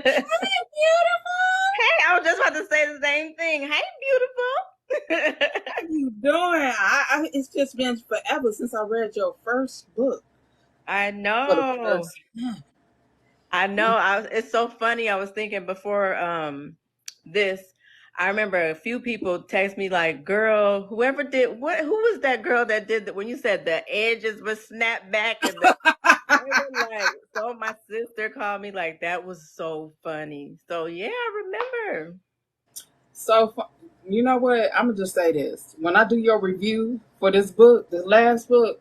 Hey, I was just about to say the same thing. Hey, beautiful. How you doing? It's just been forever since I read your first book I for the know. first time. I know. It's so funny. I was thinking before this. I remember a few people text me like, "Girl, whoever did what? Who was that girl that did that when you said the edges were snapped back and the?" They were like, so my sister called me like that was so funny. So yeah, I remember. So, you know what? I'm gonna just say this: when I do your review for this book, the last book,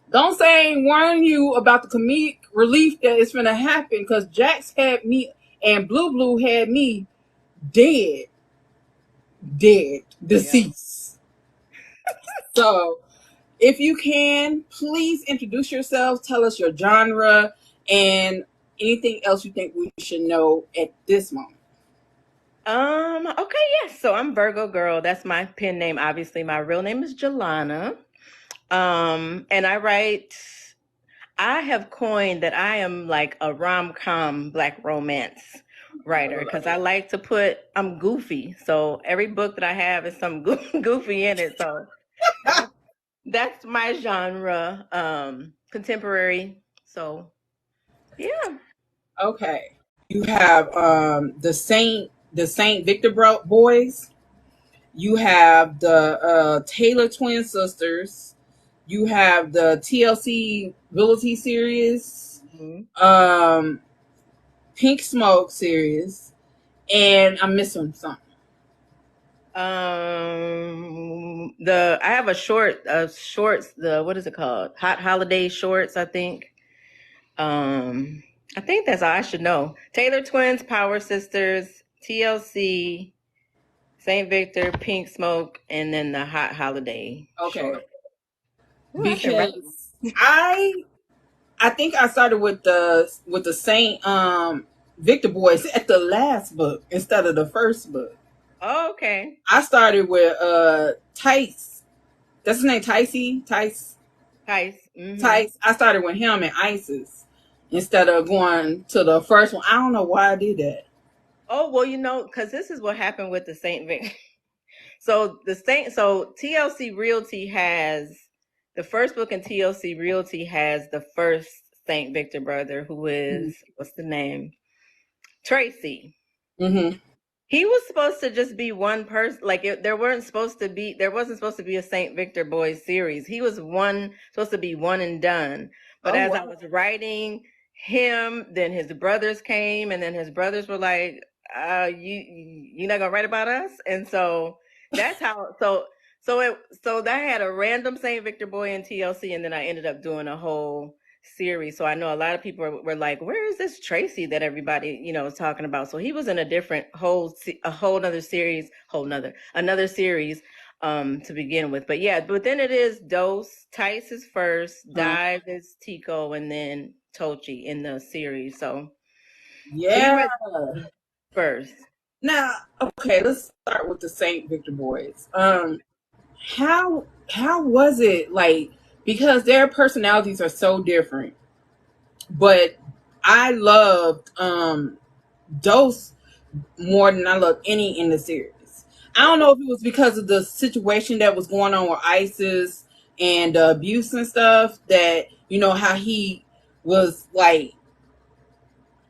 don't say I ain't warn you about the comedic relief that is gonna happen because Jax had me and Blue had me dead, dead, Yeah. deceased. So if you can, please introduce yourself, tell us your genre, and anything else you think we should know at this moment. Okay, yes. So I'm Virgo Girl. That's my pen name. Obviously, my real name is Jelana. And I have coined that I am like a rom-com black romance writer because I like to I'm goofy. So every book that I have is some goofy in it. So that's that's my genre, contemporary. So yeah. Okay. You have the Saint Victor boys. You have the Taylor twin sisters. You have the TLC Ability series, Mhm. um, Pink Smoke series, and I'm missing something. The I have a shorts, the what is it called? Hot Holiday Shorts, I think. I think that's all I should know. Taylor Twins, Power Sisters, TLC, Saint Victor, Pink Smoke, and then the Hot Holiday Okay, Short. Ooh, I can write. because I think I started with the Saint Victor boys at the last book instead of the first book. Oh, okay. I started with Tice. That's his name, Ticey. Tice. Tice. Mm-hmm. Tice. I started with him and Isis instead of going to the first one. I don't know why I did that. Oh, well, because this is what happened with the Saint Vic. So TLC Realty has the first book in TLC Realty has the first Saint Victor brother, who is what's the name? Tracy. Mm-hmm. He was supposed to just be one person. There wasn't supposed to be a Saint Victor Boys series. He was supposed to be one and done. But Oh as I wow. was writing him, then his brothers came, and then his brothers were like, you're not gonna write about us?" And so that's how. So that had a random Saint Victor boy in TLC, and then I ended up doing a whole series. So I know a lot of people were like, "Where is this Tracy that everybody is talking about?" So he was in a whole nother series, another series to begin with. But yeah, but then it is Dose. Tice is first, Uh, Dive is Tico, and then Tochi in the series. So you yeah. read first. Now, okay, let's start with the Saint Victor boys. How was it like? Because their personalities are so different, but I loved Dose more than I loved any in the series. I don't know if it was because of the situation that was going on with ISIS and abuse and stuff that how he was like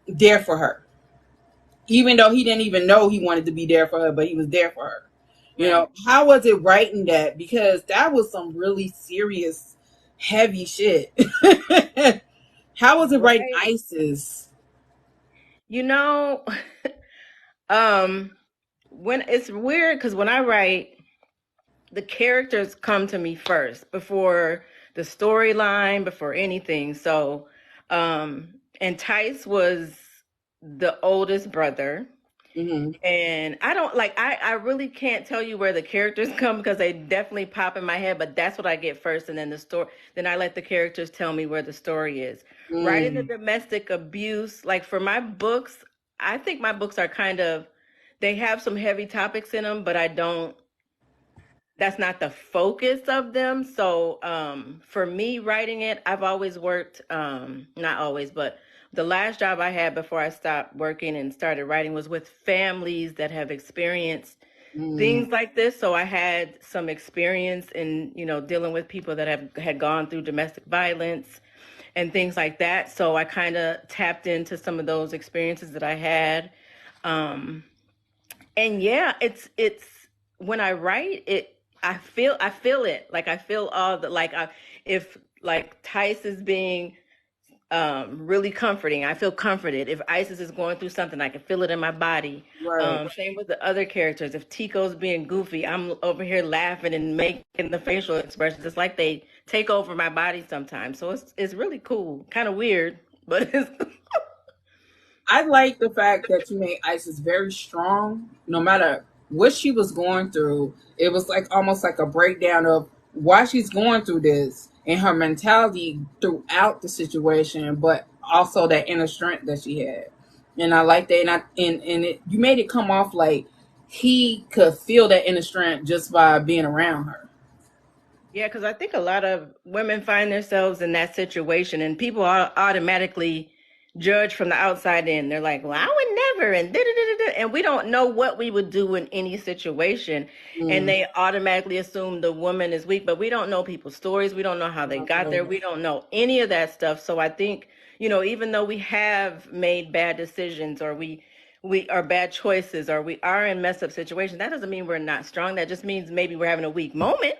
there for her, even though he didn't even know he wanted to be there for her, but he was there for her. Right. How was it writing that? Because that was some really serious, heavy shit. How was it writing Right. ISIS? You know, um, when it's weird because when I write, the characters come to me first before the storyline, before anything. So, and Tice was the oldest brother. Hmm. And I don't like I really can't tell you where the characters come because they definitely pop in my head, but that's what I get first, and then then I let the characters tell me where the story is. Writing the Mm. domestic abuse, like for my books, I think my books are they have some heavy topics in them, but I don't that's not the focus of them. So for me writing it, I've always worked not always, but the last job I had before I stopped working and started writing was with families that have experienced Mm, things like this. So I had some experience in, dealing with people that had gone through domestic violence and things like that. So I kind of tapped into some of those experiences that I had. Um, and yeah, it's when I write it, I feel it. Like I feel all the like if like Tice is being really comforting. I feel comforted. If Isis is going through something, I can feel it in my body. right. Same with the other characters. If Tico's being goofy, I'm over here laughing and making the facial expressions. It's like they take over my body sometimes. So it's really cool. Kind of weird, but it's I like the fact that you made Isis very strong. No matter what she was going through, it was like almost like a breakdown of why she's going through this and her mentality throughout the situation, but also that inner strength that she had. And I like that. You made it come off like he could feel that inner strength just by being around her. Yeah, because I think a lot of women find themselves in that situation, and people automatically judge from the outside in. They're like, "Well, I would never," and da da da da, and we don't know what we would do in any situation, and Mm, they automatically assume the woman is weak. But we don't know people's stories. We don't know how they got there. We don't know any of that stuff. So I think even though we have made bad decisions, or we are bad choices, or we are in messed up situations, that doesn't mean we're not strong. That just means maybe we're having a weak moment.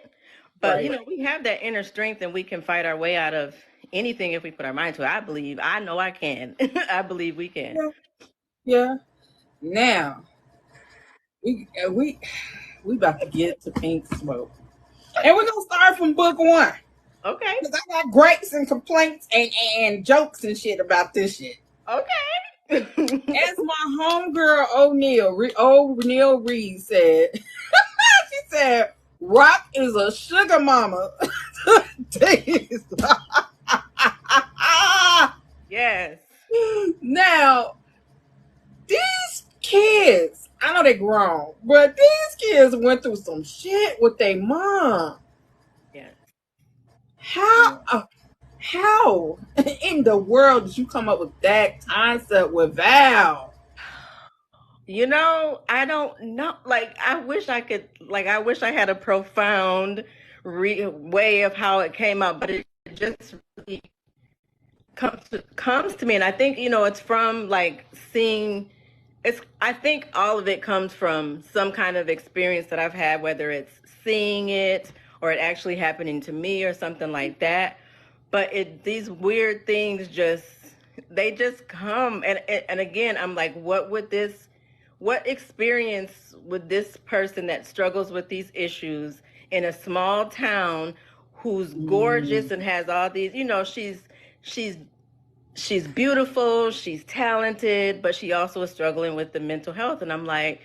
But right. we have that inner strength, and we can fight our way out of anything if we put our mind to it. I believe. I know I can. I believe we can. Yeah. Yeah. Now we about to get to Pink Smoke. And we're gonna start from book one. Okay. Because I got gripes and complaints and jokes and shit about this shit. Okay. As my homegirl O'Neil Reed said, she said, Rock is a sugar mama. Yes. Now, these kids, I know they grown, but these kids went through some shit with their mom. Yes. How how in the world did you come up with that concept with Val? I don't know. Like, I wish I could. Like, I wish I had a profound way of how it came out, but it just really comes to me, and I think it's from like seeing. I think all of it comes from some kind of experience that I've had, whether it's seeing it or it actually happening to me or something like that. But these weird things they just come, and again, I'm like, what experience would this person that struggles with these issues in a small town, who's Mm, gorgeous and has all these, she's she's beautiful, she's talented, but she also is struggling with the mental health. And I'm like,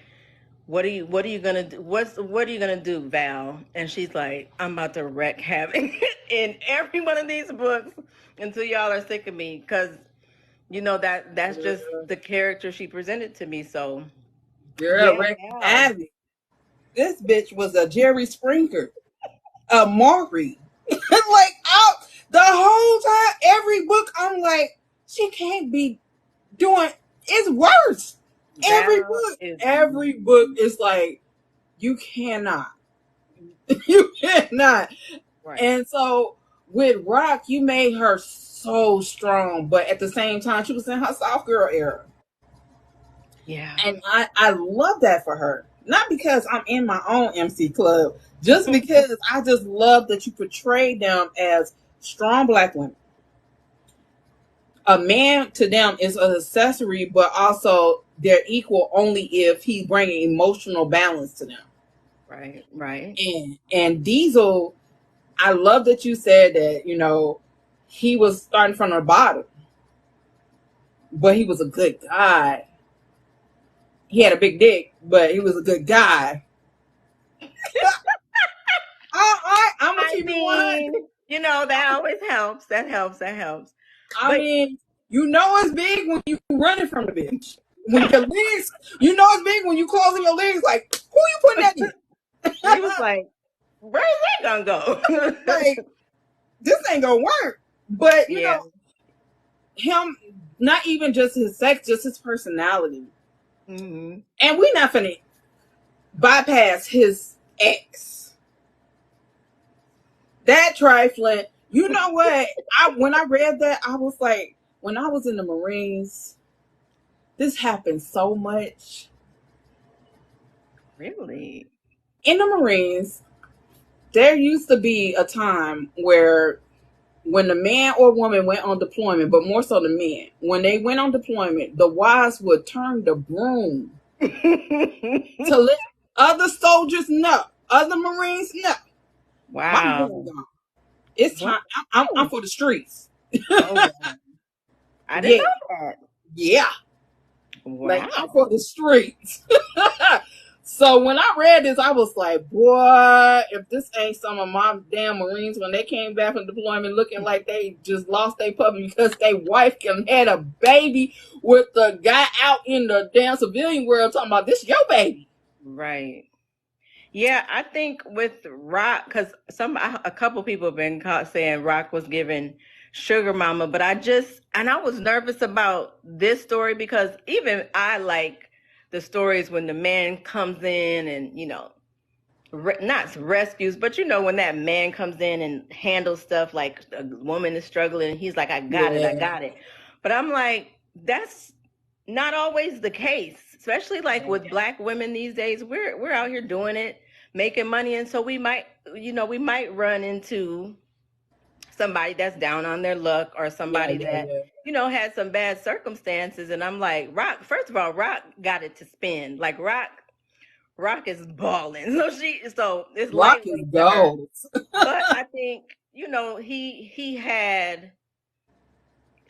what are you gonna do? What are you gonna do, Val? And she's like, I'm about to wreck havoc in every one of these books until y'all are sick of me, because that's just the character she presented to me. So girl, yeah, Rick Val. Abby. This bitch was a Jerry Springer, a Maury. Like out the whole time, every book, I'm like, she can't be doing. It's worse. Val is Every book is like, you cannot, you cannot. right. And so with Rock, you made her so strong, but at the same time, she was in her soft girl era. Yeah. And I love that for her. Not because I'm in my own MC club, just because I just love that you portrayed them as strong black women. A man to them is an accessory, but also they're equal only if he's bringing emotional balance to them. Right. Right. And Diesel, I love that you said that, he was starting from the bottom, but he was a good guy. He had a big dick, but he was a good guy. I'm gonna I keep it 100. mean, that always helps. That helps. That helps. I But mean, it's big when you running from the bitch. When your legs, it's big when you closing your legs. Like, who you putting that he in? was like, where's that gonna go? Like, this ain't gonna work. But Yeah. him not even just his sex, just his personality. Mm-hmm. And we not finna bypass his ex. That trifling. You know what? When I read that, I was like, when I was in the Marines, this happened so much. Really? In the Marines, there used to be a time where when the man or woman went on deployment, but more so the men, when they went on deployment, the wives would turn the broom to let other soldiers know, other Marines know, my broom Wow. gone. It's Wow. time. I'm for the streets. Oh, wow. I didn't Yeah, know that. yeah. Like I'm for Wow. the streets. So when I read this, I was like, boy, if this ain't some of my damn Marines when they came back from deployment looking like they just lost their puppy because their wife can had a baby with the guy out in the damn civilian world talking about this your baby. Right. Yeah, I think with Rock, because a couple people have been caught saying Rock was given Sugar Mama, but I was nervous about this story because even I like the stories when the man comes in and, not rescues, but when that man comes in and handles stuff like a woman is struggling and he's like, I got it, I Yeah. got it. But I'm like, that's not always the case, especially like with Black women these days. We're out here doing it, making money, and so we might run into somebody that's down on their luck or Yeah, somebody yeah, that yeah. had some bad circumstances. And I'm like, Rock, first of all, Rock got it to spend. Like Rock is balling. So it's Rock is lightweight to her. gold. But I think, he had,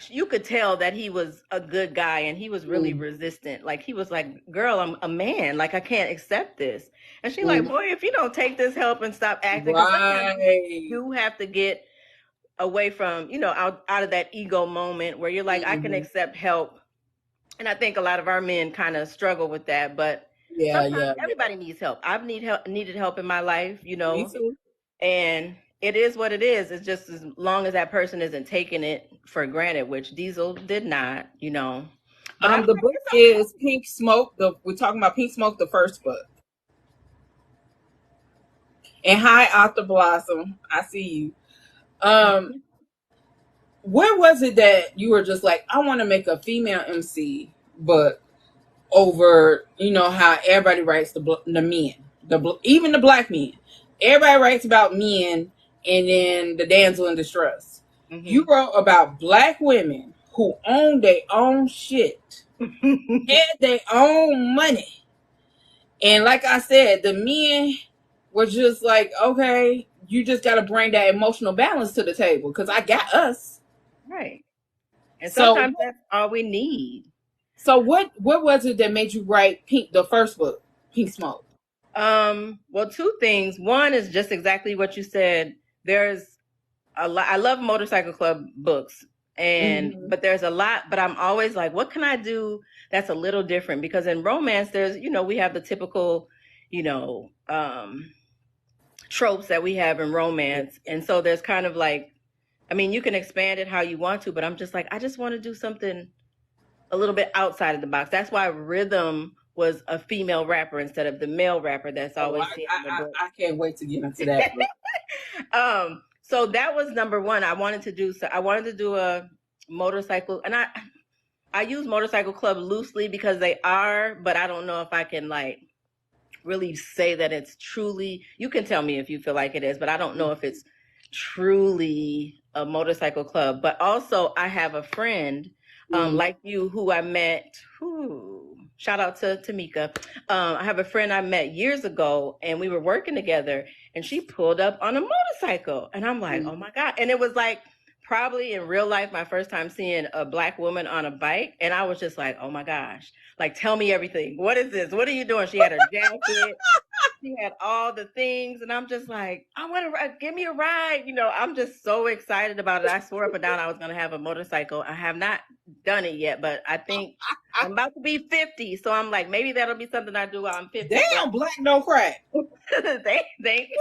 you could tell that he was a good guy and he was really Mm, resistant. Like he was like, girl, I'm a man. Like I can't accept this. And she like, mm. boy, if you don't take this help and stop acting, because sometimes you Right. do have to get away from, out of that ego moment where you're like, I can Mm-hmm. accept help. And I think a lot of our men kind of struggle with that, but Yeah, sometimes yeah, yeah. everybody needs help. I've needed help in my life, Me too. and it is what it is. It's just as long as that person isn't taking it for granted, which Diesel did not. But I'm The like, book it's is Pink Smoke. We're talking about Pink Smoke, the first book. And hi, Arthur Blossom. I see you. Um, okay. where was it that you were just like, I want to make a female MC book over, how everybody writes the men, even the Black men. Everybody writes about men and then the damsel in distress. You Hmm. wrote about Black women who own their own shit, had their own money. And like I said, the men were just like, okay, you just got to bring that emotional balance to the table because I got us. Right. And So, sometimes that's all we need. what was it that made you write the first book, Pink Smoke? Well, two things. One is just exactly what you said. There's a lot. I love Motorcycle Club books, Mm-hmm. but there's a lot. But I'm always like, what can I do that's a little different? Because in romance, we have the typical, you know, um, tropes that we have in romance, and so there's kind of like, I mean, you can expand it how you want to, but I'm just like, I just want to do something a little bit outside of the box. That's why Rhythm was a female rapper instead of the male rapper that's Oh, always seen in the book. I can't wait to get into that book. So that was number one. I wanted to do a motorcycle, and I use Motorcycle Club loosely because they are, but I don't know if I can like really say that it's truly. You can tell me if you feel like it is, but I don't know if it's truly a motorcycle club. But also, I have a friend, Mm-hmm. like you, who I met. Shout out to Tamika. I have a friend I met years ago, and we were working together, and she pulled up on a motorcycle, and I'm like, oh my god! And it was like probably in real life my first time seeing a Black woman on a bike, and I was just like, oh my gosh! Like, tell me everything. What is this? What are you doing? She had her jacket. She had all the things, and I'm just like, I want to ride. Give me a ride. I'm just so excited about it. I swore up and down I was going to have a motorcycle. I have not done it yet, but I think I'm about to be 50, so I'm like, maybe that'll be something I do while I'm 50. But Damn, Black no crack. thank you.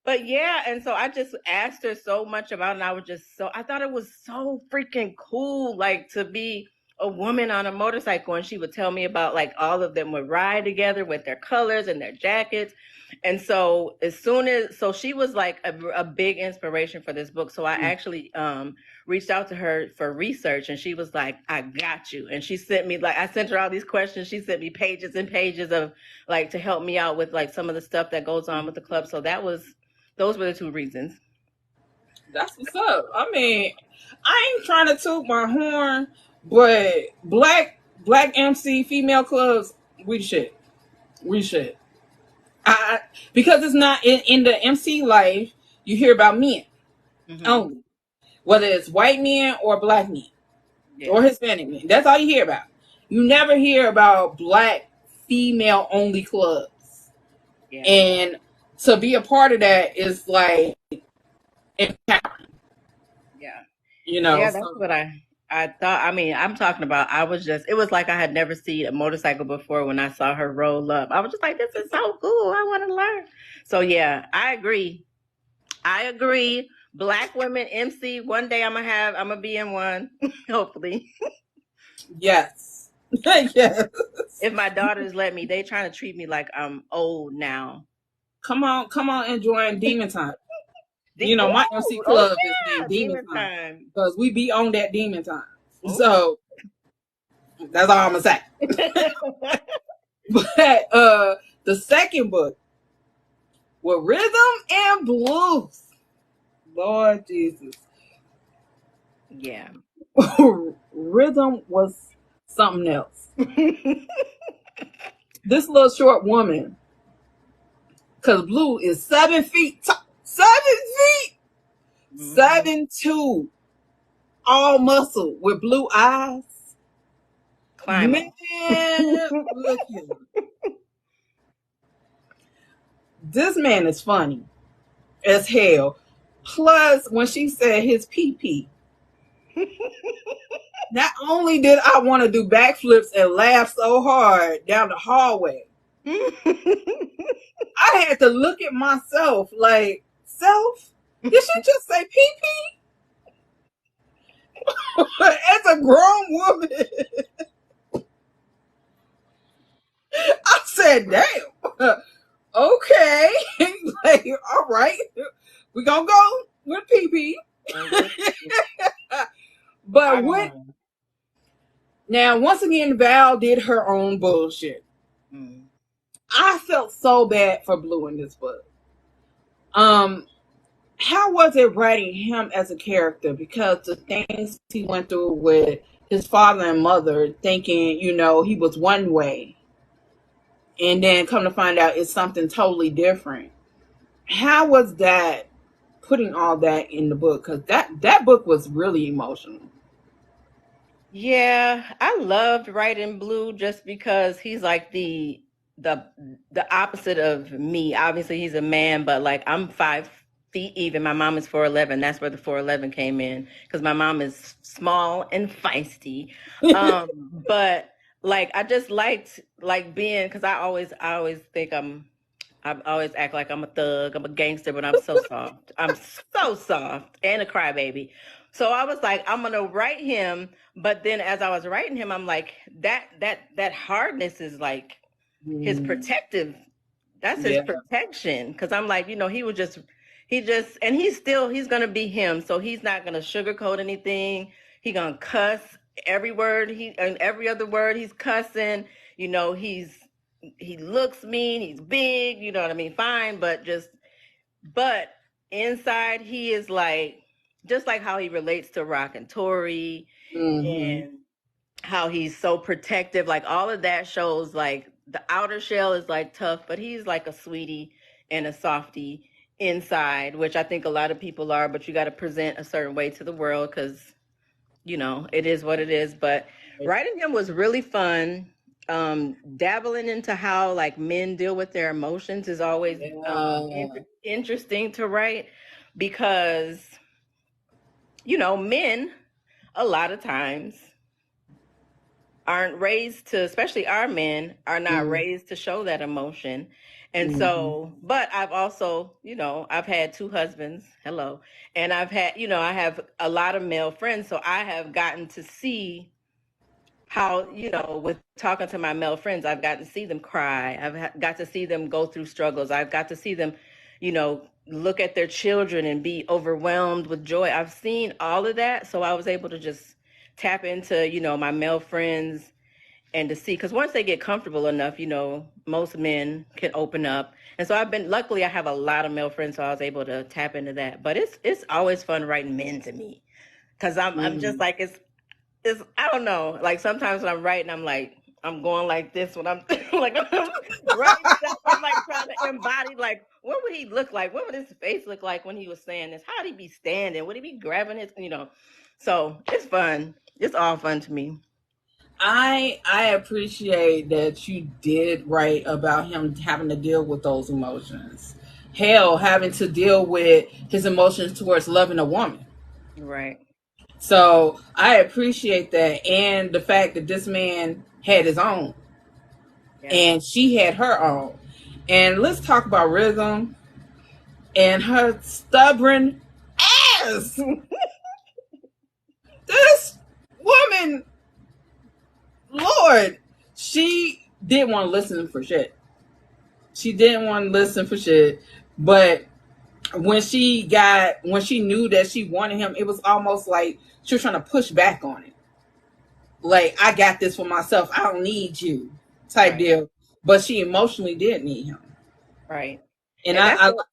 But yeah, and so I just asked her so much about it, and I was just so I thought it was so freaking cool, like to be a woman on a motorcycle, and she would tell me about like all of them would ride together with their colors and their jackets. And so as soon as so she was like a big inspiration for this book. So I actually reached out to her for research, and she was like, I got you. And she sent me like I sent her all these questions. She sent me pages and pages of like to help me out with like some of the stuff that goes on with the club. So those were the two reasons. That's what's up. I mean, I ain't trying to toot my horn, but black MC female clubs, we should. We should. I because it's not in the MC life, you hear about men only. Whether it's white men or black men or Hispanic men. That's all you hear about. You never hear about black female only clubs. Yeah. And to be a part of that is like empowering. Yeah. You know, Yeah, that's what I thought. I mean, I'm talking about it was like I had never seen a motorcycle before when I saw her roll up. I was just like, this is so cool. I want to learn. So yeah, I agree. I agree. Black women MC. One day I'm gonna be in one, hopefully. yes. Yes. If my daughters let me, they trying to treat me like I'm old now. Come on and join Demon Time. You know, my MC Oh club is yeah, named Demon demon Time time. because we be on that Demon Time. Oh. So that's all I'm gonna say. But the second book with rhythm and blues. Lord Jesus. Yeah. Rhythm was something else. This little short woman, because Blue is 7 feet tall. 7 feet! 7'2", all muscle with blue eyes. Climber. Man, look here. This man is funny as hell. Plus, when she said his pee-pee, not only did I want to do backflips and laugh so hard down the hallway, I had to look at myself like, self, did she just say pee-pee? As a grown woman, I said, damn. Okay. Like, all right. We're going to go with pee-pee. But what? Now, once again, Val did her own bullshit. I felt so bad for Blue in this book. How was it writing him as a character? Because the things he went through with his father and mother, thinking, you know, he was one way, and then come to find out it's something totally different. How was that putting all that in the book? Because that book was really emotional. Yeah, I loved writing Blue just because he's like the the opposite of me. Obviously, he's a man, but like I'm 5 feet even. My mom is 4'11". That's where the 4'11" came in because my mom is small and feisty. But like I just liked like being because I always think I always act like I'm a thug, I'm a gangster, but I'm so soft. I'm so soft and a crybaby. So I was like, I'm gonna write him, but then as I was writing him, I'm like, that hardness is like his protective. That's his protection. Because I'm like, you know, and he's gonna be him. So he's not gonna sugarcoat anything. He gonna cuss every word and every other word he's cussing. You know, he looks mean, he's big, you know what I mean? Fine, but inside he is like just like how he relates to Rock and Tori and how he's so protective, like all of that shows like the outer shell is like tough, but he's like a sweetie and a softie inside, which I think a lot of people are, but you got to present a certain way to the world because you know, it is what it is. But writing him was really fun. Dabbling into how like men deal with their emotions is always interesting to write because, you know, men a lot of times aren't raised to, especially our men, are not Mm-hmm. raised to show that emotion. And Mm-hmm. so, but I've also, I've had two husbands. Hello. And I've had, I have a lot of male friends. So I have gotten to see how, with talking to my male friends, I've got to see them cry. Got to see them go through struggles. I've got to see them, look at their children and be overwhelmed with joy. I've seen all of that. So I was able to just tap into, my male friends and to see, because once they get comfortable enough, most men can open up. And so luckily I have a lot of male friends, so I was able to tap into that. But it's always fun writing men to me, because I'm just Mm-hmm. like, it's I don't know. Like sometimes when I'm writing, I'm like, I'm going like this when I'm like I'm writing stuff. I'm like trying to embody, like, what would he look like? What would his face look like when he was saying this? How'd he be standing? Would he be grabbing his? So it's fun. It's all fun to me. I appreciate that you did write about him having to deal with those emotions. Hell, having to deal with his emotions towards loving a woman. Right. So I appreciate that, and the fact that this man had his own Yeah. and she had her own. And let's talk about Rhythm and her stubborn ass. This woman, Lord, she didn't want to listen for shit. She didn't want to listen for shit. But when she knew that she wanted him, it was almost like she was trying to push back on it. Like, I got this for myself. I don't need you, type Right. deal. But she emotionally did need him. Right. And And that's I the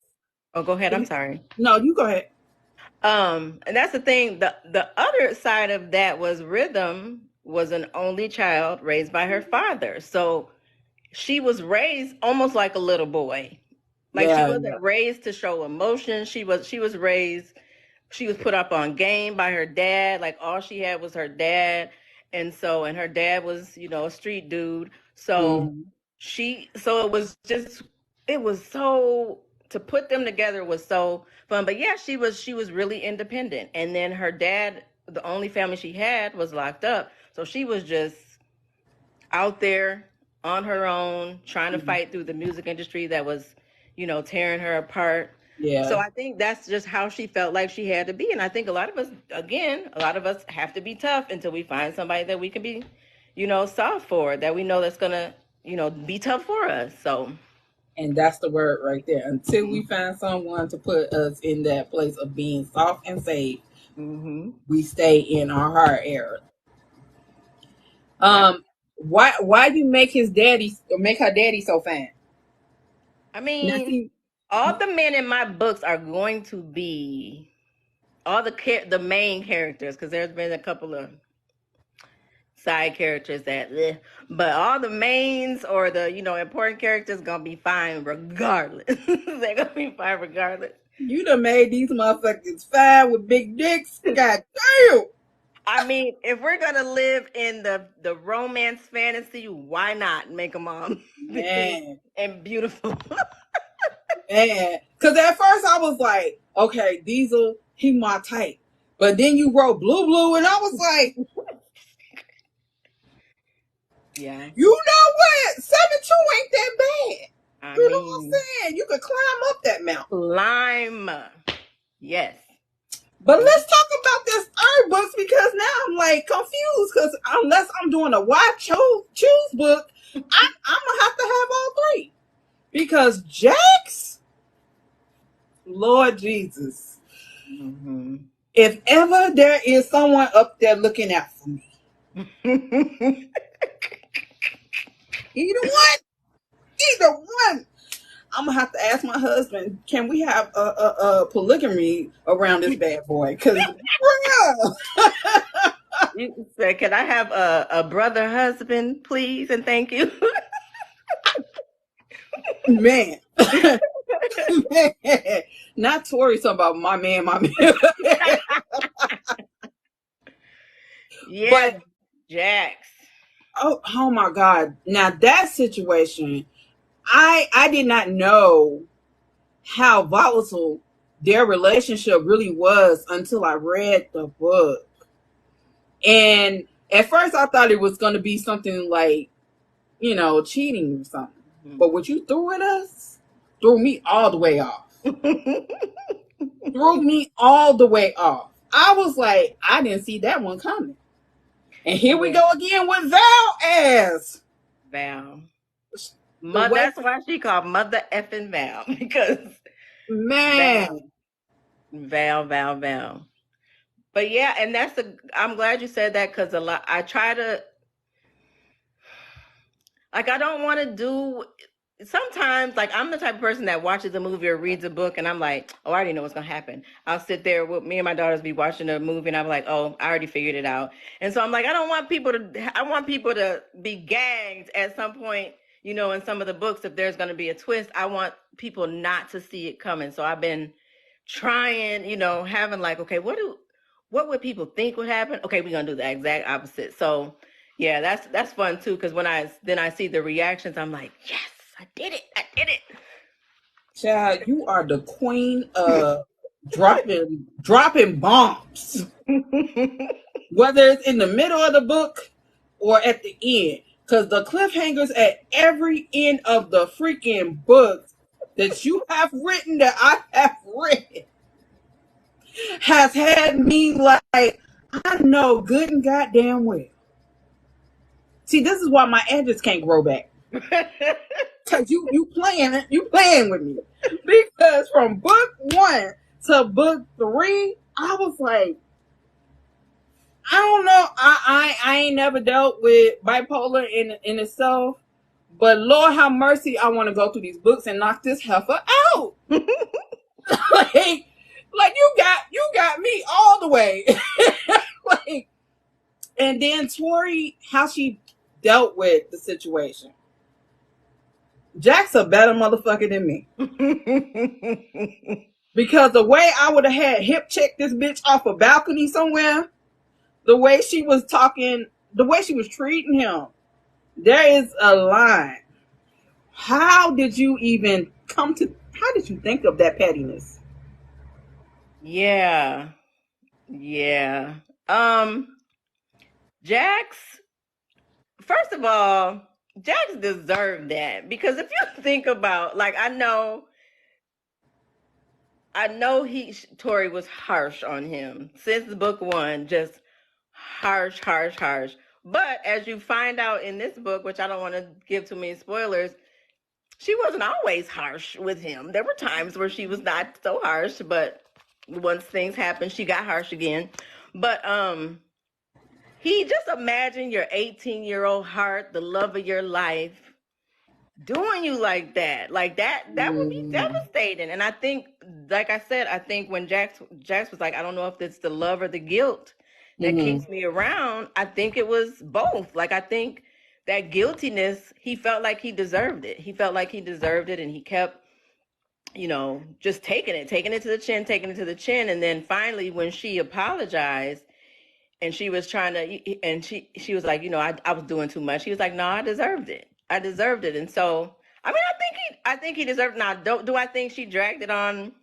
Oh, go ahead. I'm sorry. no, you go ahead. And that's the thing. The other side of that was Rhythm was an only child raised by her father. So she was raised almost like a little boy. Like she Yeah, wasn't raised to show emotion. She was raised, she was put up on game by her dad. Like all she had was her dad. And her dad was, a street dude. So mm-hmm. it was so, to put them together was so fun. But yeah, she was really independent. And then her dad, the only family she had, was locked up. So she was just out there on her own, trying to Mm-hmm. fight through the music industry that was, tearing her apart. So Yeah. I think that's just how she felt like she had to be. And I think a lot of us have to be tough until we find somebody that we can be, soft for, that we know that's gonna, be tough for us. So And that's the word right there. Until we find someone to put us in that place of being soft and safe, mm-hmm. we stay in our hard era. Yeah. Why do you make her daddy so fine? I Now mean, see, all the men in my books are going to be all the main characters, because there's been a couple of side characters but all the mains, or the important characters, gonna be fine regardless. They're gonna be fine regardless. you done made these motherfuckers fine with big dicks. God damn. I mean, if we're gonna live in the romance fantasy, why not make them all big Man, and beautiful? man. Cause at first I was like, okay, Diesel, he my type. But then you wrote Blue Blue and I was like, Yeah. you know what? 7'2" ain't that bad. I You know what I'm mean, saying? You could climb up that mountain. lime. Yes. But let's talk about this third book because now I'm like confused because unless I'm doing a why choose book, I'm gonna have to have all three because Jax, Lord Jesus, Mm-hmm. if ever there is someone up there looking out for me, either one, either one. I'm gonna have to ask my husband, can we have a polygamy around this bad boy? Because, You said, can I have a brother husband, please, and thank you? man, man, not Tori talking about my man, my man. Yeah, But Jax. oh my God! Now that situation, I did not know how volatile their relationship really was until I read the book. And At first, I thought it was going to be something like, cheating or something. Mm. But what you threw at us threw me all the way off. Threw me all the way off. I was like, I didn't see that one coming. And here we Yeah. go again with Val as Val. the way, That's why she called Mother effing Val because man. Val, Val. But yeah, and I'm glad you said that because a lot. I try to like. I don't want to do. Sometimes, like I'm the type of person that watches a movie or reads a book, and I'm like, oh, I already know what's gonna happen. I'll sit there with me and my daughters be watching a movie, and I'm like, oh, I already figured it out. And so I'm like, I don't want people to. I want people to be gagged at some point. In some of the books, if there's gonna be a twist, I want people not to see it coming. So I've been trying, having like, okay, what would people think would happen? Okay, we're gonna do the exact opposite. So yeah, that's fun too, because when I see the reactions, I'm like, yes, I did it. Child, you are the queen of dropping bombs. Whether it's in the middle of the book or at the end. Because the cliffhangers at every end of the freaking book that you have written, that I have read, has had me like, I know good and goddamn well. See, this is why my edges can't grow back. Because you playing with me. Because from book 1 to book 3, I was like, I don't know. I ain't never dealt with bipolar in itself, but Lord have mercy, I want to go through these books and knock this heifer out. like you got me all the way. like, and then Tori, how she dealt with the situation. Jack's a better motherfucker than me. Because the way I would have had hip check this bitch off a balcony somewhere, the way she was talking, the way she was treating him, there is a line. How did you think of that pettiness? Yeah. Yeah. Jax, first of all, Jax deserved that because if you think about, like, I know Tori was harsh on him since book 1, just harsh. But as you find out in this book, which I don't want to give too many spoilers, she wasn't always harsh with him. There were times where she was not so harsh, but once things happened, she got harsh again. But he just imagine your 18-year-old heart, the love of your life, doing you like that. Like that would be devastating. And I think, like I said, I think when Jax was like, I don't know if it's the love or the guilt that keeps me around. I think it was both. Like I think that guiltiness, he felt like he deserved it. He felt like he deserved it, and he kept, just taking it to the chin. And then finally, when she apologized, and she was trying to, and she was like, I was doing too much. He was like, no, I deserved it. And so, I mean, I think he deserved. Now, do I think she dragged it on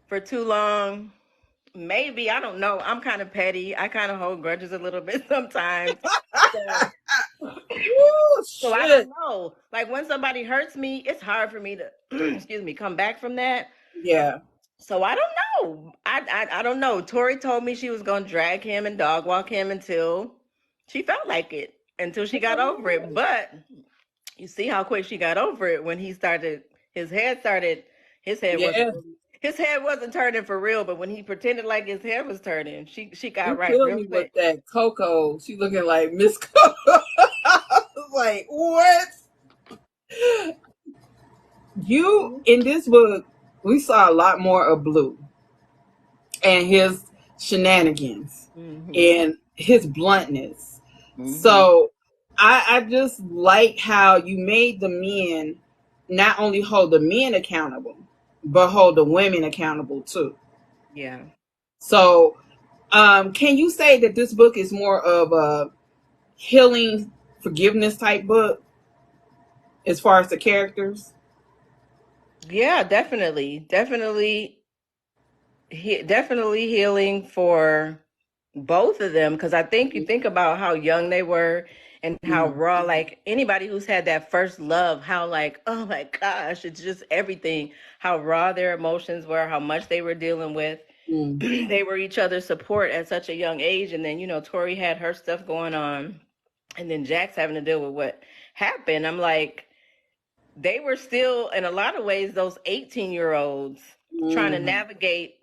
for too long? Maybe. I don't know. I'm kind of petty. I kind of hold grudges a little bit sometimes. So, Ooh, so I don't know. Like when somebody hurts me, it's hard for me to, excuse me, come back from that. Yeah. So I don't know. I don't know. Tori told me she was gonna drag him and dog walk him until she felt like it, until she got over it. But you see how quick she got over it when his head started. Yeah. His head wasn't turning for real, but when he pretended like his head was turning, she got You right killed real me with quick. that Coco. She looking like Miss Coco. I was like, what? In this book, we saw a lot more of Blue and his shenanigans and his bluntness. So I just like how you made the men not only hold the men accountable, but hold the women accountable too. Yeah. So can you say that this book is more of a healing forgiveness type book as far as the characters? Yeah, definitely. Definitely healing for both of them, because I think you think about how young they were and how Mm-hmm. raw, like anybody who's had that first love, how like, oh my gosh, it's just everything, how raw their emotions were, how much they were dealing with. They were each other's support at such a young age. And then, Tori had her stuff going on, and then Jack's having to deal with what happened. I'm like, they were still, in a lot of ways, those 18-year-olds trying to Mm-hmm. navigate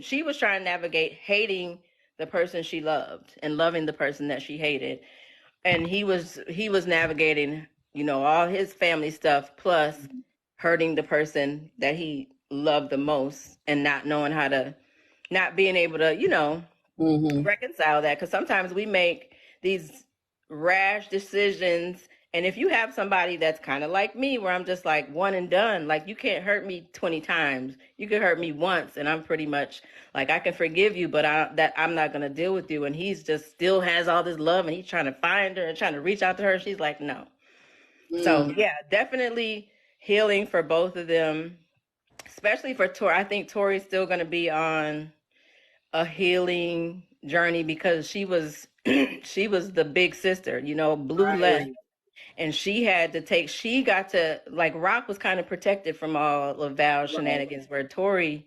she was trying to navigate hating the person she loved and loving the person that she hated. And he was navigating, all his family stuff plus hurting the person that he loved the most and not knowing how to, not being able to, Mm-hmm. reconcile that, because sometimes we make these rash decisions. And if you have somebody that's kind of like me, where I'm just like one and done, like you can't hurt me 20 times, you can hurt me once and I'm pretty much like, I can forgive you, but I'm not going to deal with you. And he's just still has all this love and he's trying to find her and trying to reach out to her. She's like, no. So Mm-hmm. yeah, definitely healing for both of them, especially for Tori. I think Tori's still going to be on a healing journey because she was she was the big sister. Blue left, Right. and she got to, like, Rock was kind of protected from all of Val's Right. shenanigans, where Tori,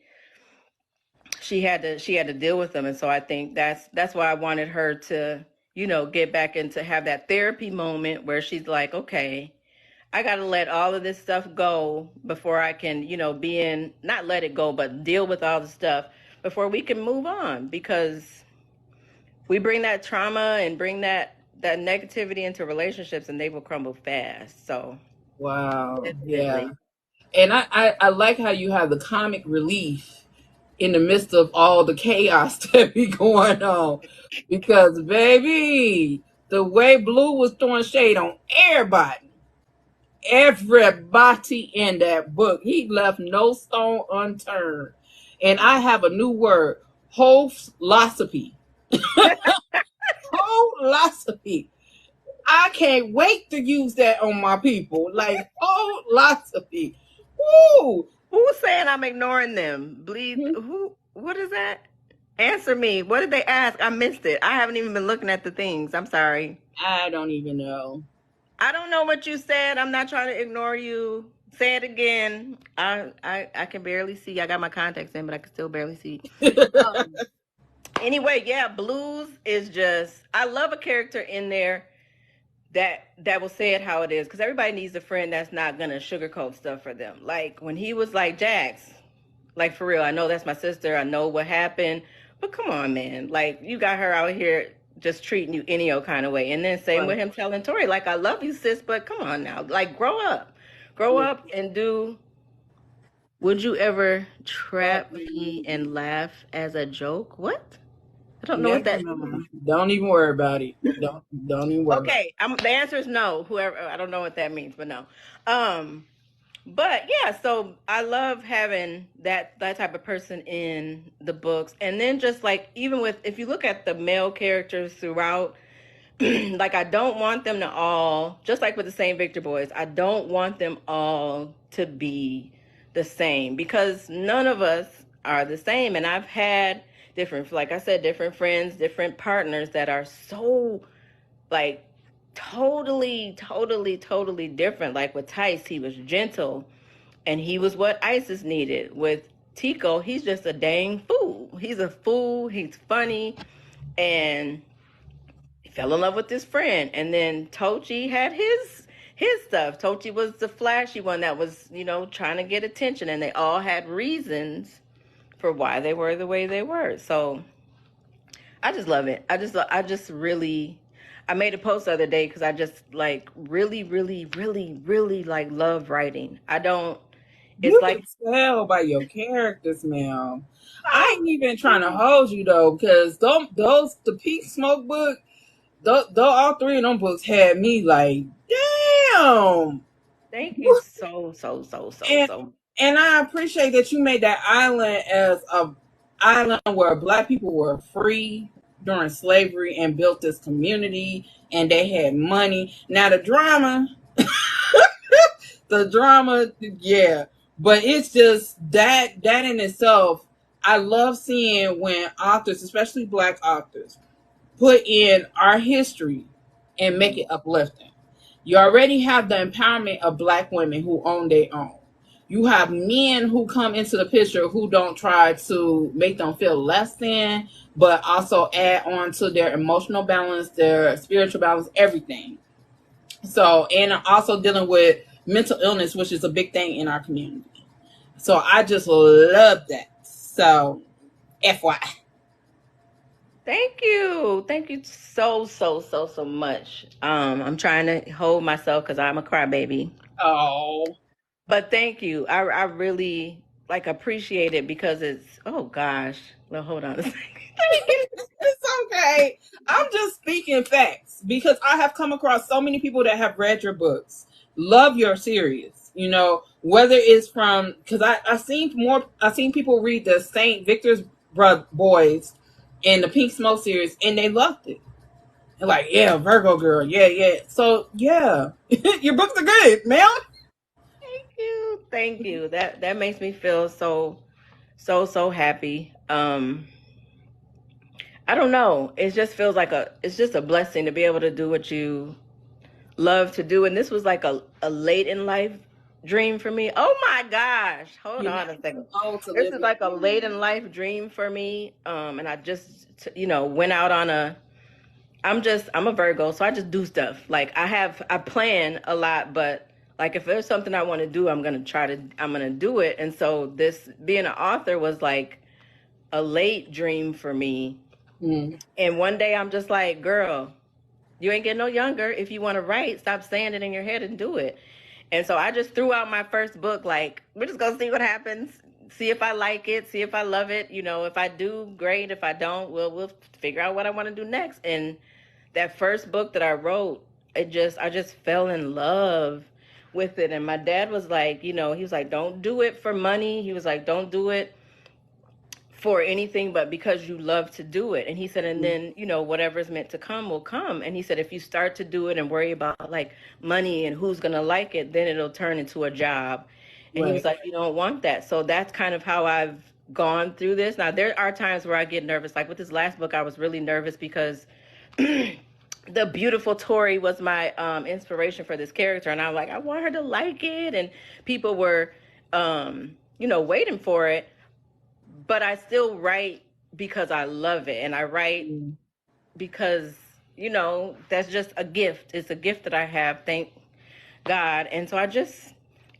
she had to deal with them. And so I think that's why I wanted her to, get back and to have that therapy moment where she's like, okay, I got to let all of this stuff go before I can, be in, not let it go, but deal with all the stuff before we can move on. Because we bring that trauma and bring that negativity into relationships, and they will crumble fast. So Wow. Yeah. definitely. And I like how you have the comic relief in the midst of all the chaos that be going on. Because baby, the way Blue was throwing shade on everybody in that book, he left no stone unturned. And I have a new word, philosophy. Philosophy. I can't wait to use that on my people. Like philosophy. Woo! Who's saying I'm ignoring them? Bleed. Who? What is that? Answer me. What did they ask? I missed it. I haven't even been looking at the things. I'm sorry. I don't even know. I don't know what you said. I'm not trying to ignore you. Say it again. I can barely see. I got my contacts in, but I can still barely see. Um. Anyway, yeah, Blues is just. I love a character in there that will say it how it is, because everybody needs a friend that's not gonna sugarcoat stuff for them. Like when he was like, Jax, like, for real, I know that's my sister, I know what happened, but come on, man, like, you got her out here just treating you any old kind of way. And then same with Right. him telling Tori, like, I love you, sis, but come on now, like, grow Yeah. up and do. Would you ever Trap trap me me. and laugh as a joke? What? I don't know what Never that mind. means. Don't even worry about it. Don't even worry about Okay, the answer is no. Whoever, I don't know what that means, but no. Um, but yeah, so I love having that type of person in the books. And then just like, even with, if you look at the male characters throughout, like, I don't want them to all, just like with the same Victor boys, I don't want them all to be the same, because none of us are the same. And I've had different, like I said, different friends, different partners that are so, like, totally different. Like with Tice, he was gentle and he was what Isis needed. With Tico, he's just a dang fool. He's a fool, he's funny, and he fell in love with his friend. And then Tochi had his stuff. Tochi was the flashy one that was, trying to get attention, and they all had reasons for why they were the way they were. So I just love it. I just really, I made a post the other day because I just, like, really like love writing. I don't. It's You like, can tell by your characters, ma'am. I oh, ain't even trying to hold you though, because those the Pink Smoke book, though all three of them books had me like, damn. thank you And so. and I appreciate that you made that island as a island where black people were free during slavery and built this community and they had money. Now the drama, yeah. But it's just that in itself. I love seeing when authors, especially Black authors, put in our history and make it uplifting. You already have the empowerment of Black women who own their own. You have men who come into the picture who don't try to make them feel less than, but also add on to their emotional balance, their spiritual balance, everything. So, and also dealing with mental illness, which is a big thing in our community. So I just love that. So, FYI. Thank you so much. I'm trying to hold myself because I'm a crybaby. Oh, But thank you. I really like appreciate it because it's oh gosh. Well, hold on a second. Let me get it's okay. I'm just speaking facts because I have come across so many people that have read your books, love your series. You know, whether it's from because I seen people read the Saint Victor's Boys and the Pink Smoke series and they loved it. And like, yeah, Virgo Girl, yeah, yeah. So yeah, your books are good, ma'am. thank you. Thank you. That makes me feel so happy. I don't know. It just feels like it's just a blessing to be able to do what you love to do. And this was like a late in life dream for me. Oh my gosh. Hold You're on not a second. old to This live is your like a late in life dream for me. And I just, went out on I'm a Virgo, so I just do stuff. Like I plan a lot, but like if there's something I want to do, I'm going to do it. And so this being an author was like a late dream for me. Mm, And one day I'm just like, girl, you ain't getting no younger. If you want to write, stop saying it in your head and do it. And so I just threw out my first book, like, we're just going to see what happens, see if I like it, see if I love it. If I do, great. If I don't, we'll figure out what I want to do next. And that first book that I wrote, I just fell in love with it. And my dad was like, he was like, don't do it for money. He was like, don't do it for anything but because you love to do it. And he said, and mm, then, whatever's meant to come will come. And he said, if you start to do it and worry about like money and who's going to like it, then it'll turn into a job. And he was right. like, you don't want that. So that's kind of how I've gone through this. Now, there are times where I get nervous. Like with this last book, I was really nervous because the beautiful Tori was my inspiration for this character. And I was like, I want her to like it. And people were, waiting for it, but I still write because I love it, and I write Mm. because that's just a gift. It's a gift that I have, thank God. And so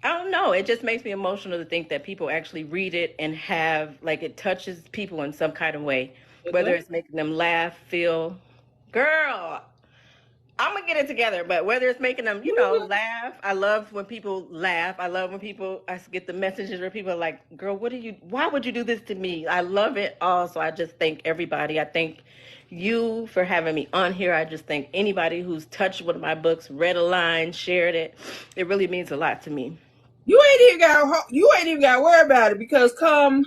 I don't know, it just makes me emotional to think that people actually read it and have like it touches people in some kind of way, It whether does. it's making them laugh, feel, girl, I'm gonna get it together. But whether it's making them, laugh. I love when people laugh. I love when I get the messages where people are like, "Girl, why would you do this to me?" I love it all. So I just thank everybody. I thank you for having me on here. I just thank anybody who's touched one of my books, read a line, shared it. It really means a lot to me. You ain't even got to worry about it because come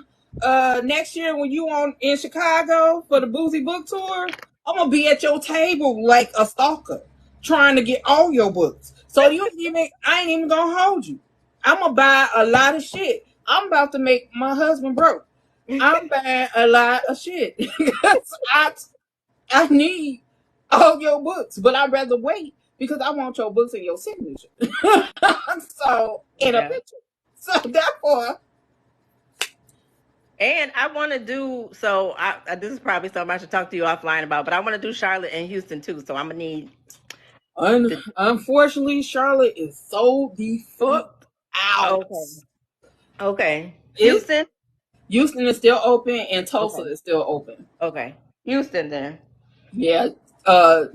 next year when you on in Chicago for the Boozy Book Tour, I'm gonna be at your table like a stalker trying to get all your books. So you ain't even I ain't even gonna hold you. I'm gonna buy a lot of shit. I'm about to make my husband broke. I'm buying a lot of shit. I I need all your books, but I'd rather wait because I want your books and your signature. So in a Yeah. picture. So therefore, And I want to do so. This is probably something I should talk to you offline about, but I want to do Charlotte and Houston too. So I'm gonna need the unfortunately, Charlotte is sold the fuck book. out. Okay. Okay. It Houston. Houston is still open and Tulsa Okay. is still open. Okay. Houston then. Yeah. Uh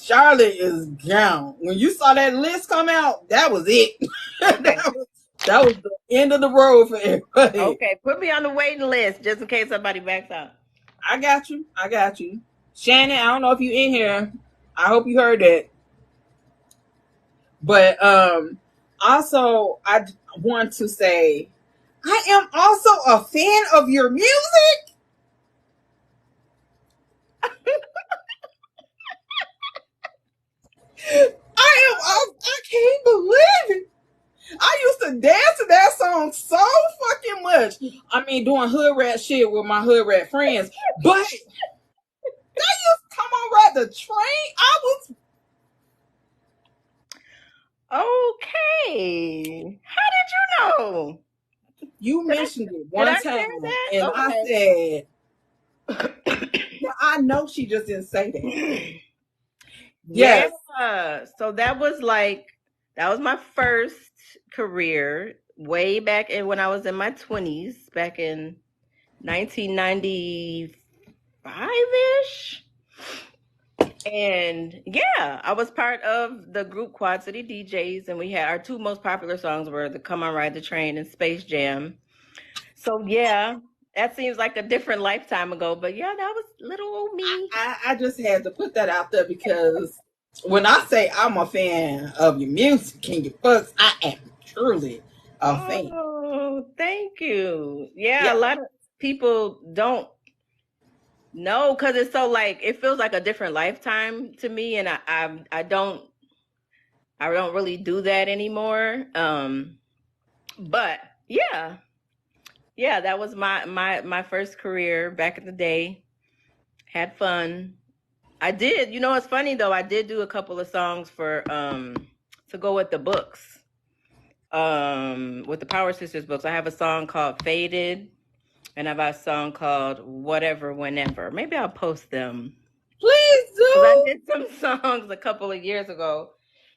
Charlotte is down. When you saw that list come out, that was it. Okay. That was the end of the road for everybody. Okay. Put me on the waiting list just in case somebody backs out. I got you. I got you. Shannon, I don't know if you in here. I hope you heard that. But also I want to say I am also a fan of your music. I can't believe it. I used to dance to that song so fucking much. much. I mean, doing hood rat shit with my hood rat friends. But they used to come on ride the train. I was Okay. How did you know? You Did I mentioned it did one I share time, and I that? said, yeah, I know she just didn't say that. Okay. Yes. Yeah. So that was my first career way back in when I was in my 20s, back in 1995-ish. And yeah, I was part of the group Quad City DJs, and we had our two most popular songs were the Come On Ride the Train and Space Jam. So yeah, that seems like a different lifetime ago, but yeah, that was little old me. I just had to put that out there because when I say I'm a fan of your music and your books, I am truly a fan. Oh, thank you. Yeah, a Yeah. lot of people don't know because it's so like it feels like a different lifetime to me, and I don't really do that anymore. But yeah, yeah, that was my first career back in the day. Had fun. I did. You know, it's funny though. I did do a couple of songs for to go with the books. With the Power Sisters books, I have a song called Faded, and I have a song called Whatever Whenever. Maybe I'll post them Please because I do. did some songs a couple of years ago.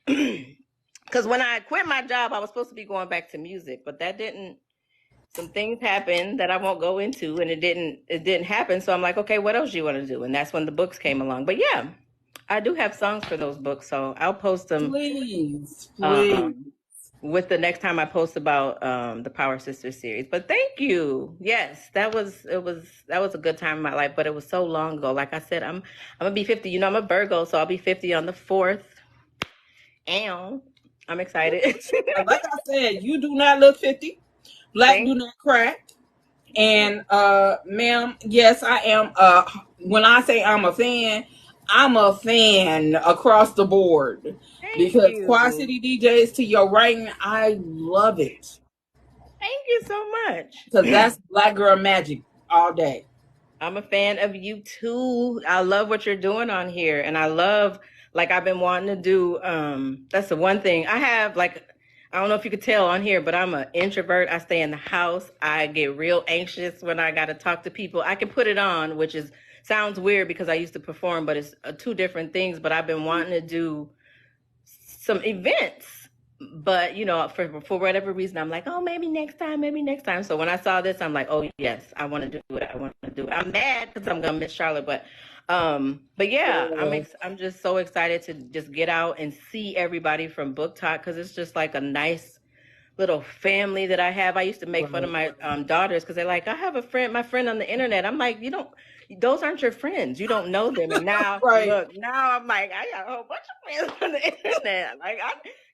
Because when I quit my job, I was supposed to be going back to music, but that didn't. Some things happened that I won't go into, and it didn't happen. So I'm like, okay, what else do you want to do? And that's when the books came along. But yeah, I do have songs for those books, so I'll post them Please, please. um, with the next time I post about the Power Sisters series. But thank you. Yes, that was a good time in my life, but it was so long ago. Like I said, I'm gonna be 50. You know, I'm a Virgo, so I'll be 50 on the 4th. And I'm excited. Like I said, you do not look 50. Black do Thank not crack. And ma'am, yes, I am when I say I'm a fan across the board. thank Because Quad you. City DJs to your right, I love it. Thank you so much. Because that's black girl magic all day. I'm a fan of you too. I love what you're doing on here. And I love like I've been wanting to do that's the one thing. I have like I don't know if you could tell on here, but I'm an introvert. I stay in the house. I get real anxious when I got to talk to people. I can put it on, which is sounds weird because I used to perform, but it's two different things, but I've been wanting to do some events, but you know, for whatever reason, I'm like, oh, maybe next time, maybe next time. So when I saw this, I'm like, oh yes, I want to do it. I want to do it. I'm mad because I'm gonna miss Charlotte, but yeah, Yeah. I'm just so excited to just get out and see everybody from Booktalk because it's just like a nice little family that I have. I used to make fun of Right. my daughters because they're like, I have a friend, my friend on the internet. I'm like, you don't, those aren't your friends. You don't know them. And now, Right. look, now I'm like, I got a whole bunch of friends on the internet.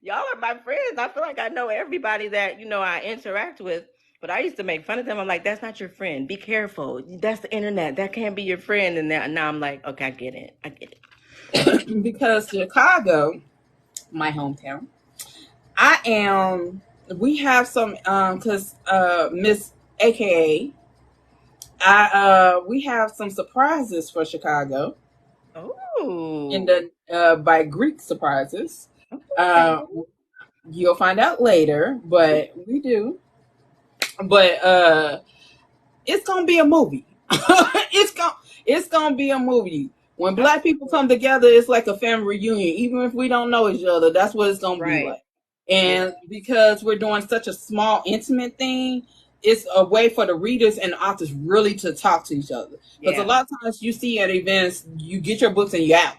Y'all are my friends. I feel like I know everybody that, you know, I interact with. But I used to make fun of them. I'm like, that's not your friend. Be careful. That's the internet. That can't be your friend. And now I'm like, okay, I get it. I get it. Because Chicago, my hometown, I am we have some because Miss AKA I we have some surprises for Chicago in Oh, the by Greek surprises. okay. Uh, you'll find out later, but we do. But it's gonna be a movie. It's gonna be a movie. When black people come together, it's like a family reunion. Even if we don't know each other, that's what it's gonna be Right. like. Yeah. And because we're doing such a small, intimate thing, it's a way for the readers and the authors really to talk to each other. Because a Yeah. lot of times you see at events, you get your books and you're out.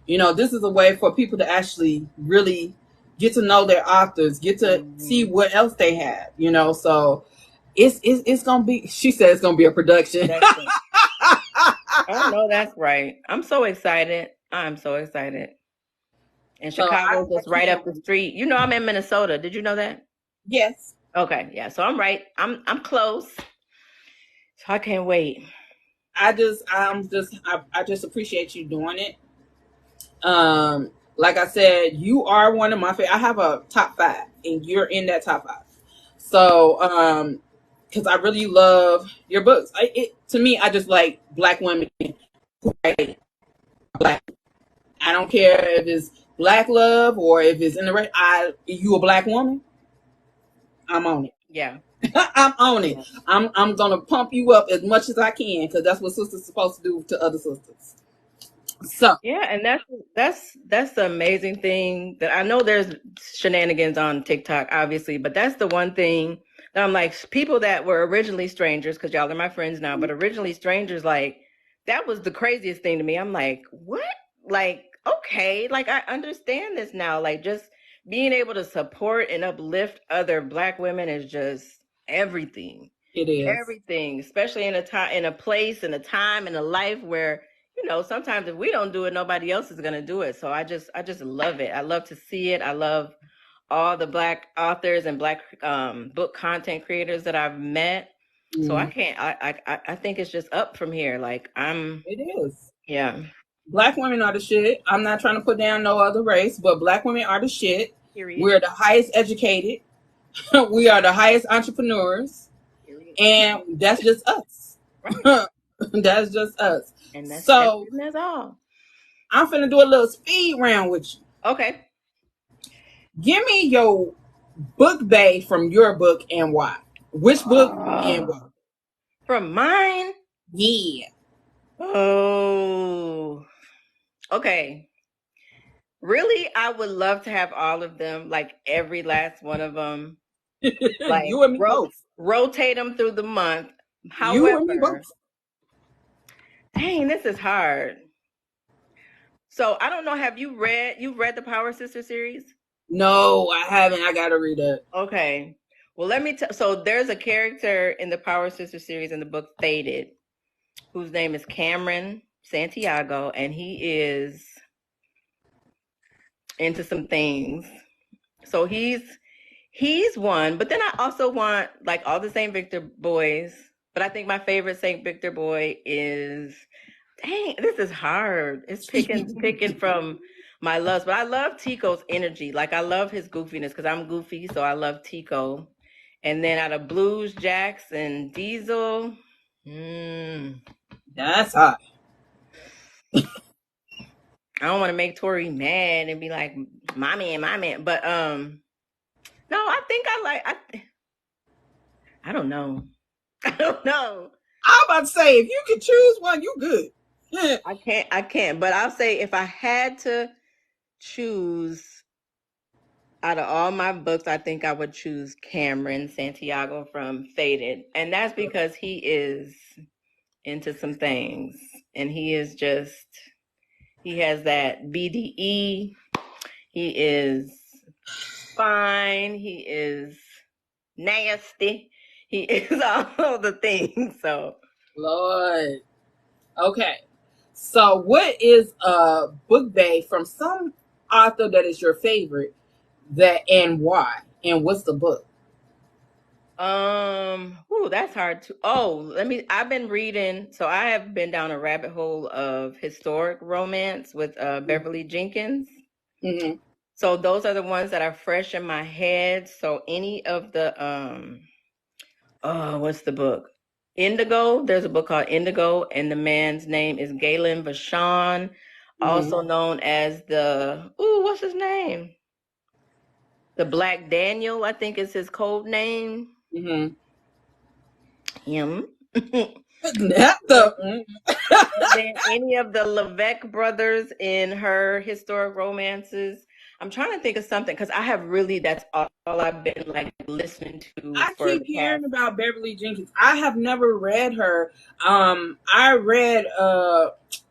You know, this is a way for people to actually really get to know their authors, get to see Mhm. what else they have. You know, so it's gonna be. She said it's gonna be a production. Production. I know that's right. I'm so excited. I'm so excited. And So Chicago's I just right can't. up the street. You know, I'm in Minnesota. Did you know that? Yes, Okay, yeah. So I'm right. I'm close. So I can't wait. I just appreciate you doing it. Like I said, you are one of my favorite. I have a top 5, and you're in that top 5. So because I really love your books. To me, I just like Black women who write Black. I don't care if it's Black love or if it's in the right. You a Black woman, I'm on it. Yeah. I'm on it. Yeah. I'm gonna pump you up as much as I can because that's what sisters supposed to do to other sisters. So Yeah, and that's the amazing thing that I know there's shenanigans on TikTok, obviously, but that's the one thing that I'm like, people that were originally strangers, because y'all are my friends now, but originally strangers, like that was the craziest thing to me. I'm like, what? Like, okay, like I understand this now. Like just being able to support and uplift other Black women is just everything. it is. Everything, especially in a time, in a place, in a time, in a life where sometimes if we don't do it, nobody else is gonna do it. So I just love it. I love to see it. I love all the Black authors and Black book content creators that I've met. So I Mm, can't. I think it's just up from here. Like I'm. it is. Yeah. Black women are the shit. I'm not trying to put down no other race, but Black women are the shit. Period. We're the highest educated. We are the highest entrepreneurs, Period. and that's just us. Right. That's just us. And So that's all. I'm finna do a little speed round with you. Okay. Give me your book bay from your book and why. Which book and why? From mine. Yeah. Oh. Okay. Really, I would love to have all of them, like every last one of them, like You and me both. rotate them through the month. You and me both. However, dang, this is hard. So I don't know. Have you've read the Power Sister series? No, I haven't. I gotta read it. Okay. Well, let me tell. So there's a character in the Power Sister series in the book Faded, whose name is Cameron Santiago, and he is into some things. So he's one, but then I also want like all the Saint Victor boys. But I think my favorite Saint Victor boy is, dang, this is hard. It's picking from my loves, but I love Tico's energy. Like I love his goofiness because I'm goofy, so I love Tico. And then out of Blues, Jax, and Diesel, mm, That's hot. I don't want to make Tori mad and be like, my man. But no, I think I don't know. I don't know. I'm about to say, if you could choose one, you good. Yeah. I can't. But I'll say if I had to choose out of all my books, I think I would choose Cameron Santiago from Faded. And that's because he is into some things. And he has that BDE. He is fine. He is nasty. He is all the things. So Lord. Okay. So, what is a book bay from some author that is your favorite? That and why? And what's the book? that's hard to. Oh, I've been reading, so I have been down a rabbit hole of historic romance with Beverly Jenkins. Mm-hmm. So those are the ones that are fresh in my head. So any of the what's the book? Indigo. There's a book called Indigo, and the man's name is Galen Vachon, Mm-hmm. also known as what's his name? The Black Daniel, I think is his code name. Mm-hmm. Him. Not the. And then any of the Levesque brothers in her historic romances. I'm trying to think of something because I have really, that's all I've been like listening to I for keep the past. hearing about Beverly Jenkins. I have never read her. I read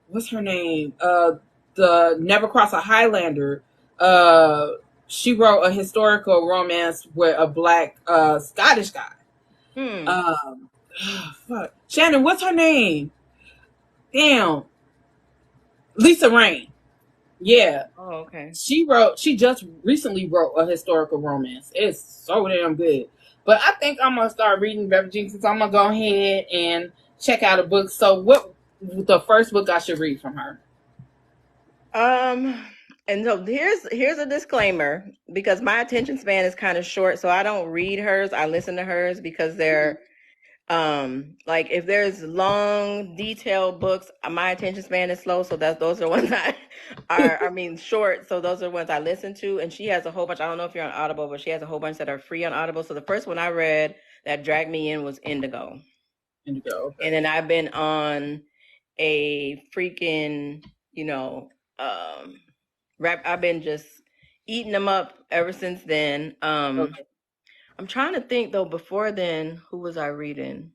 what's her name? The Never Cross a Highlander. Uh, she wrote a historical romance with a black Scottish guy. Hmm. Um, fuck. Shannon, what's her name? Damn, Lisa Rain. Yeah, Oh, okay. she just recently wrote a historical romance. It's so damn good. But I think I'm gonna start reading Beverly Jenkins. I'm gonna go ahead and check out a book. So what the first book I should read from her? Um, and so here's a disclaimer because my attention span is kind of short, so I don't read hers. I listen to hers because Like if there's long, detailed books, my attention span is slow, so those are ones I mean short, so those are ones I listen to. And she has a whole bunch. I don't know if you're on Audible, but she has a whole bunch that are free on Audible. So the first one I read that dragged me in was Indigo. Indigo. And Okay. then I've been on a freaking, rap. I've been just eating them up ever since then. Okay. I'm trying to think though. Before then, who was I reading?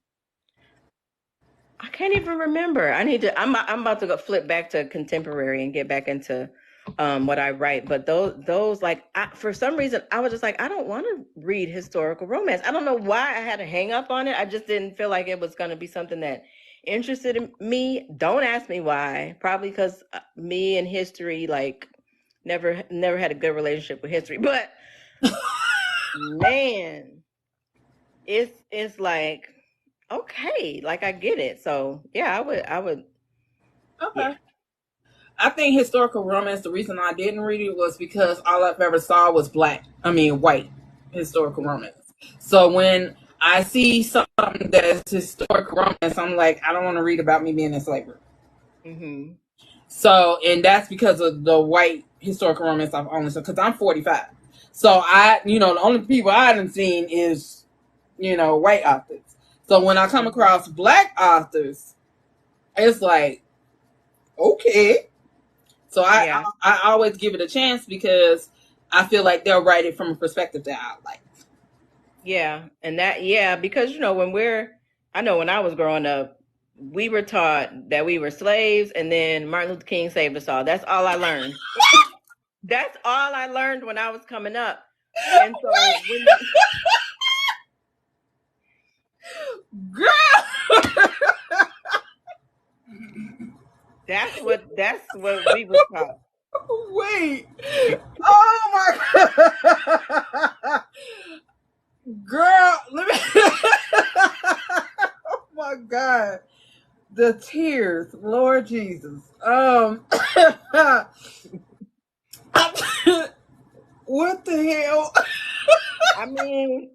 I can't even remember. I need to. I'm about to go flip back to contemporary and get back into what I write. But those like for some reason I was just like I don't want to read historical romance. I don't know why I had a hang up on it. I just didn't feel like it was going to be something that interested in me. Don't ask me why. Probably because me and history like never had a good relationship with history. But man, it's like okay, like I get it. So yeah, I would yeah. Okay. I think historical romance, the reason I didn't read it was because all I've ever saw was white historical romance. So when I see something that's historical romance, I'm like, I don't want to read about me being in slavery. Mm-hmm. So, and that's because of the white historical romance I've only seen, because I'm 45. So the only people I haven't seen is, white authors. So when I come Mm-hmm. across black authors, it's like, okay. So I, Yeah. I I always give it a chance because I feel like they'll write it from a perspective that I like. Yeah. And that yeah, because I know when I was growing up, we were taught that we were slaves and then Martin Luther King saved us all. That's all I learned. That's all I learned when I was coming up. And so Girl, that's what we were taught. wait. Oh my god. Girl, let me oh my god. The tears, Lord Jesus. What the hell? I mean,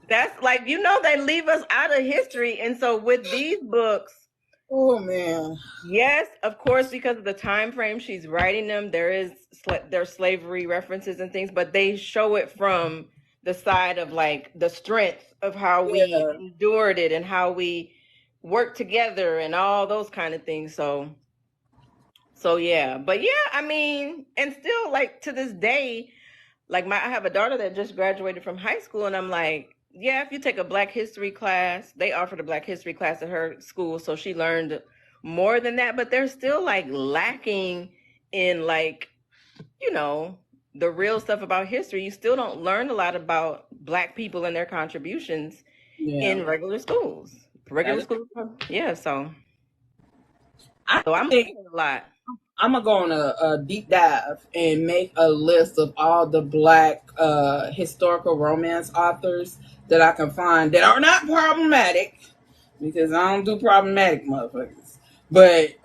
that's like they leave us out of history. And so with these books, Oh man. yes, of course, because of the time frame she's writing them, there's slavery references and things, but they show it from the side of like the strength of how we Yeah. endured it and how we worked together and all those kind of things. So yeah, but yeah, I mean, and still like to this day, like I have a daughter that just graduated from high school, and I'm like, yeah, if you take a Black History class, they offered a Black History class at her school, so she learned more than that, but they're still like lacking in like, you know, the real stuff about history. You still don't learn a lot about Black people and their contributions Yeah. in regular schools. That Regular is, schools, yeah. So, I so I'm think learning a lot. I'm gonna go on a deep dive and make a list of all the black historical romance authors that I can find that are not problematic, because I don't do problematic motherfuckers. But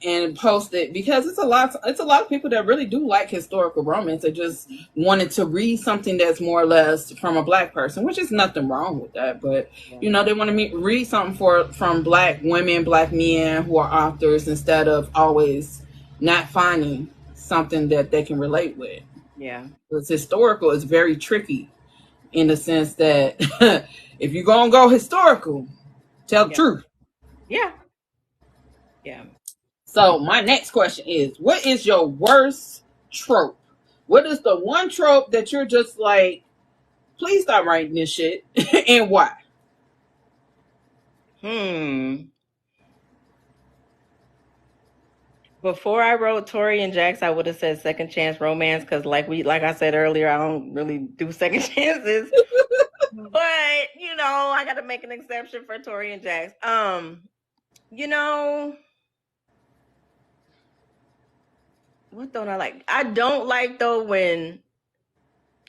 and post it, because it's a lot of people that really do like historical romance. They just wanted to read something that's more or less from a black person, which is nothing wrong with that. But Yeah. they want to read something from black women, black men who are authors, instead of always not finding something that they can relate with. Yeah. Because historical is very tricky in the sense that if you're gonna go historical, tell the Yeah. truth. Yeah. Yeah. So my next question is, what is your worst trope? What is the one trope that you're just like, please stop writing this shit, and why? Hmm. Before I wrote Tori and Jax, I would have said second chance romance because, like I said earlier, I don't really do second chances. But I got to make an exception for Tori and Jax. You know what don't I like? I don't like though when,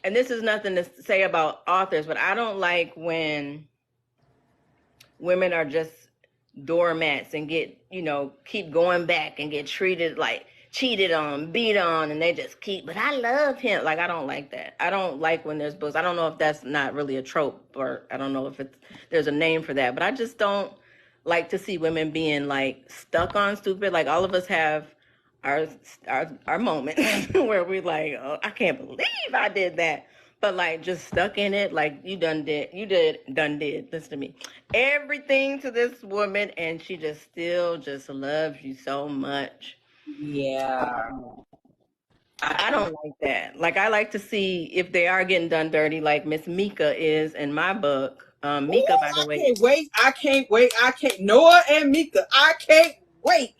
and this is nothing to say about authors, but I don't like when women are just doormats and keep going back and get treated like cheated on, beat on, and they just keep. But I love him. Like I don't like that. I don't like when there's books. I don't know if that's not really a trope, or I don't know if it's there's a name for that. But I just don't like to see women being like stuck on stupid. Like all of us have our our moments where we're like, oh, I can't believe I did that. But like just stuck in it, like done did. Listen to me, everything to this woman, and she just still just loves you so much. Yeah. I don't like that. Like I like to see if they are getting done dirty, like Miss Mika is in my book. Ooh, Mika, by the I way, can't wait. I can't wait. I can't. Noah and Mika. I can't wait.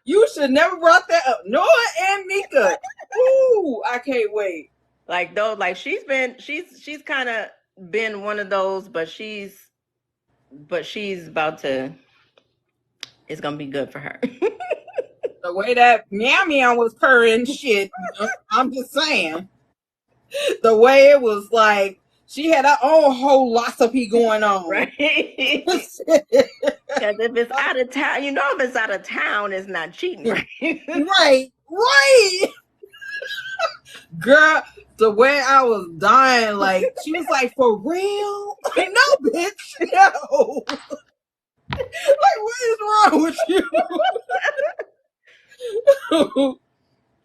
You should never brought that up. Noah and Mika. Ooh, I can't wait. like though, like she's kind of been one of those, but she's about to. It's gonna be good for her. The way that meow meow was purring shit. I'm just saying. The way it was like she had her own whole philosophy going on. Right? Because if it's out of town, if it's out of town, it's not cheating, right? Right, right. Girl, the way I was dying, like she was like, for real? No, bitch, no. Like, what is wrong with you?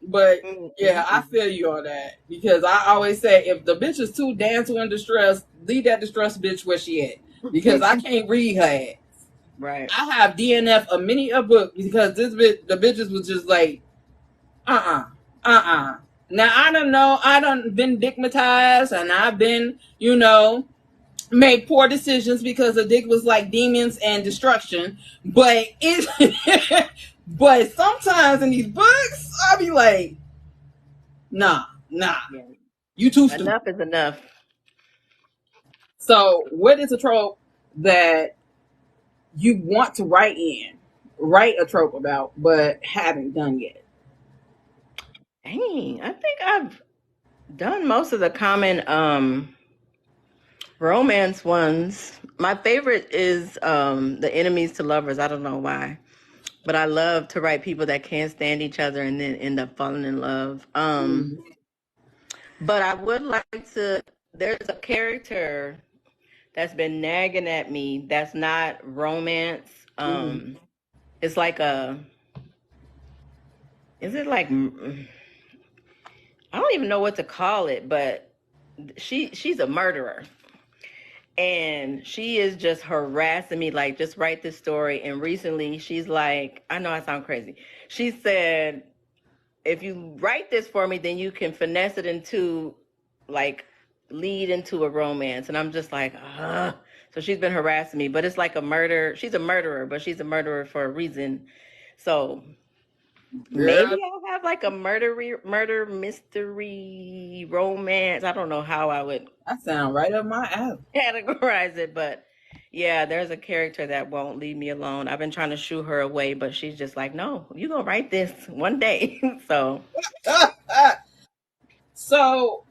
But yeah, I feel you on that because I always say if the bitch is too damsel in distress, leave that distressed bitch where she at because I can't read her ass. Right. I have DNF a many a book because this bitch, the bitches was just like, Now I done been digmatized and I've been, made poor decisions because the dick was like demons and destruction. But but sometimes in these books, I'll be like, nah, yeah. You too stupid. Enough is enough. So what is a trope that you want to write a trope about, but haven't done yet? Dang, I think I've done most of the common romance ones. My favorite is the enemies to lovers. I don't know why, but I love to write people that can't stand each other and then end up falling in love. But I would like to. There's a character that's been nagging at me. That's not romance. It's like a. Is it like? I don't even know what to call it, but she's a murderer. And she is just harassing me, like, just write this story. And recently she's like, I know I sound crazy. She said, if you write this for me, then you can finesse it into like lead into a romance. And I'm just like, ugh. So she's been harassing me, but it's like a murder. She's a murderer, but she's a murderer for a reason. So maybe Girl, I'll have like a murder mystery romance. I don't know how I would that sound right up my alley. categorize it, but yeah, there's a character that won't leave me alone. I've been trying to shoo her away, but she's just like, no, you gonna write this one day. So So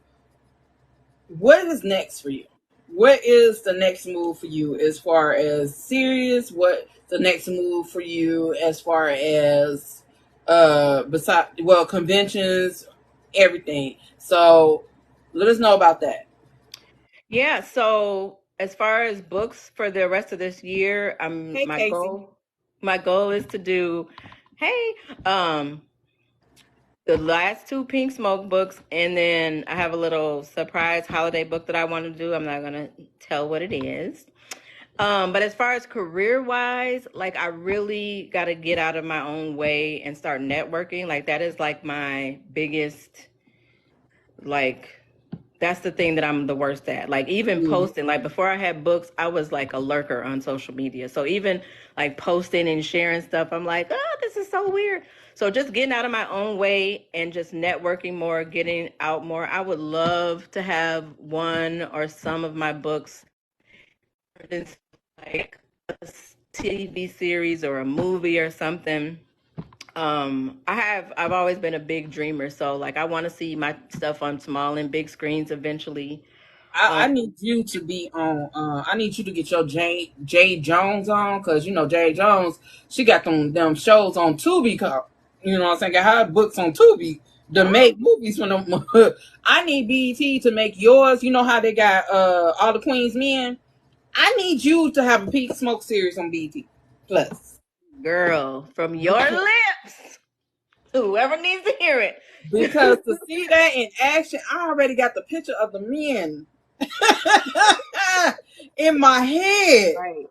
what is next for you? What is the next move for you as far as serious? What the next move for you as far as beside conventions, everything. So let us know about that. yeah, so as far as books for the rest of this year, Hey Casey. my goal is to do, hey, um the last two Pink Smoke books, and then I have a little surprise holiday book that I want to do. I'm not gonna tell what it is. But as far as career wise, like I really got to get out of my own way and start networking. Like that is like my biggest, like that's the thing that I'm the worst at. Like even Mhm. posting, like before I had books, I was like a lurker on social media. So even like posting and sharing stuff, I'm like, oh, this is so weird. So just getting out of my own way and just networking more, getting out more. I would love to have one or some of my books into like a TV series or a movie or something. I've always been a big dreamer, so like I want to see my stuff on small and big screens eventually. I need you to be on. I need you to get your Jay Jones on because Jay Jones. She got them shows on Tubi. You know what I'm saying? I have books on Tubi to make movies for them. I need BET to make yours. You know how they got all the Queen's Men? I need you to have a Pink Smoke series on BET Plus. Girl, from your Because, lips, whoever needs to hear it. because to see that in action, I already got the picture of the men in my head. Right.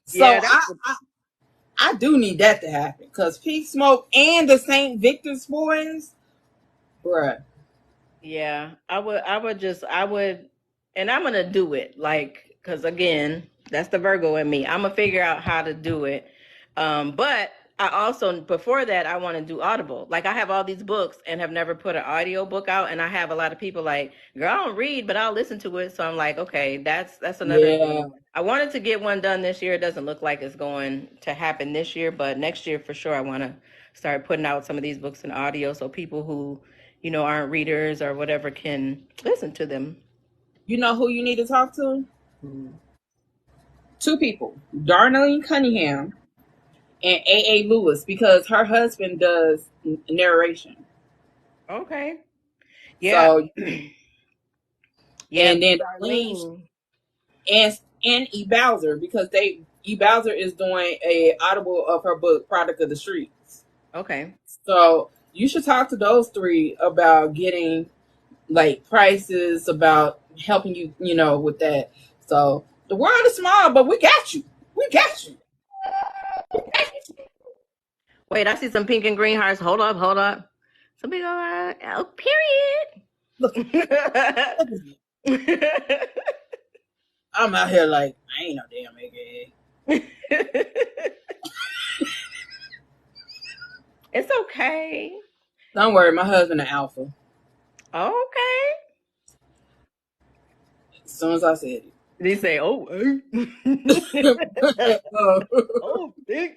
So Yeah, that's I do need that to happen because Pink Smoke and the St. Victor's boys, bruh. yeah. I would, and I'm gonna do it. Like, cause again, that's the Virgo in me. I'm gonna figure out how to do it. But I also before that I want to do Audible. Like I have all these books and have never put an audio book out, and I have a lot of people like, girl, I don't read, but I'll listen to it. So I'm like, okay, that's another Yeah. thing. I wanted to get one done this year. It doesn't look like it's going to happen this year, but next year for sure I want to start putting out some of these books in audio so people who, aren't readers or whatever can listen to them. You know who you need to talk to? Mm. Two people, Darlene Cunningham and A. Lewis, because her husband does narration. Okay. Yeah. So, Yeah, and then Darlene Darlene. and E. Bowser, because E. Bowser is doing a audible of her book, Product of the Streets. Okay. So you should talk to those three about getting like prices, about helping you, with that. So the world is small, but we got you. We got you. Wait, I see some pink and green hearts. Hold up, hold up. Some big oh, Look at me. Look at me. I'm out here like I ain't no damn period. It's okay. Don't worry, my husband an alpha. Okay. As soon as I said They say, oh, it. oh, big.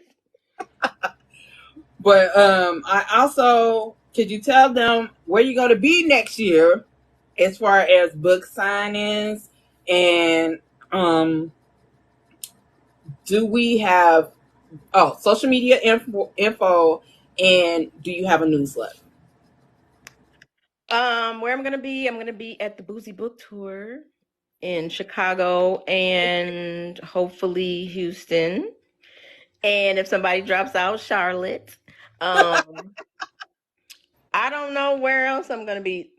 But I also could you tell them where you're gonna be next year as far as book signings and do we have social media info and do you have a newsletter? Where I'm gonna be at the Boozy Book Tour in Chicago and hopefully Houston. And if somebody drops out, Charlotte. Um, I don't know where else I'm gonna be.